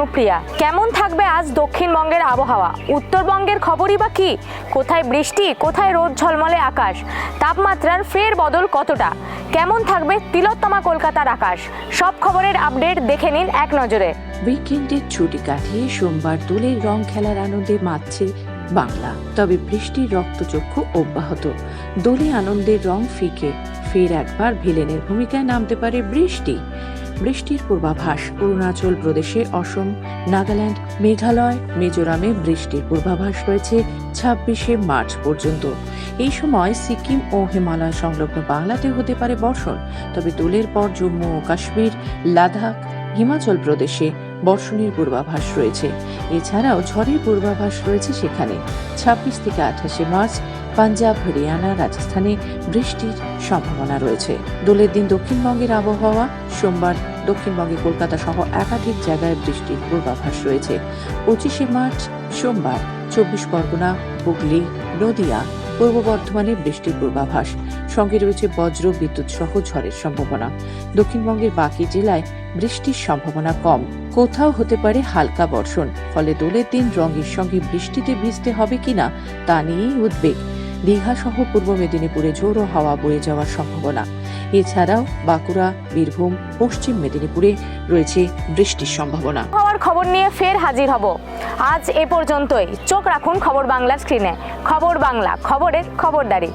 অনুপ্রিয়া। কেমন থাকবে আজ দক্ষিণবঙ্গের আবহাওয়া? উত্তরবঙ্গের খবরই বা কি? কোথায় বৃষ্টি, কোথায় রোদ ঝলমলে আকাশ? তাপমাত্রার ফের বদল কতটা? কেমন থাকবে তিলোত্তমা কলকাতার আকাশ? সব খবরের আপডেট দেখে নিন এক নজরে। উইকেন্ডের ছুটি কাটিয়ে সোমবার দোলের রং খেলার আনন্দে মাতছে বাংলা। তবে বৃষ্টির রক্তচক্ষু অব্যাহত। দোলে আনন্দের রং ফিকে, ফের একবার ভিলেনের ভূমিকায় নামতে পারে বৃষ্টি। বৃষ্টির পূর্বাভাস। অরুণাচল প্রদেশে, অসম, নাগাল্যান্ড, মেঘালয়, মিজোরামে বৃষ্টির পূর্বাভাস রয়েছে 26শে মার্চ পর্যন্ত। এই সময় সিকিম ও হিমালয় সংলগ্ন বাংলাতে হতে পারে বর্ষণ। তবে দোলের পর জম্মু ও কাশ্মীর, লাদাখ, হিমাচল প্রদেশে বর্ষণের পূর্বাভাস রয়েছে। এছাড়াও ঝড়ের পূর্বাভাস রয়েছে সেখানে। 26 থেকে 28শে মার্চ পাঞ্জাব, হরিয়ানা, রাজস্থানে বৃষ্টির সম্ভাবনা রয়েছে। দোলের দিন দক্ষিণবঙ্গের আবহাওয়া। সোমবার দক্ষিণবঙ্গে কলকাতা সহ একাধিক জায়গায় বৃষ্টির পূর্বাভাস রয়েছে। 25শে মার্চ সোমবার 24 পরগনা, হুগলি, নদিয়া, পূর্ব বর্ধমানে বৃষ্টির পূর্বাভাস। সঙ্গে রয়েছে বজ্র বিদ্যুৎ সহ ঝড়ের সম্ভাবনা। দক্ষিণবঙ্গের বাকি জেলায় বৃষ্টির সম্ভাবনা কম, কোথাও হতে পারে হালকা বর্ষণ। ফলে দোলের দিন রঙের সঙ্গে বৃষ্টিতে ভিজতে হবে কিনা তা নিয়েই উদ্বেগ। দীঘা সহ পূর্ব মেদিনীপুরে ঝোড়ো হাওয়া বয়ে যাওয়ার সম্ভাবনা। এছাড়াও বাঁকুড়া, বীরভূম, পশ্চিম মেদিনীপুরে রয়েছে বৃষ্টির সম্ভাবনা। হওয়ার খবর নিয়ে ফের হাজির হব। আজ এ পর্যন্তই। চোখ রাখুন খবর বাংলার স্ক্রিনে। খবর বাংলা, খবরের খবরদারি।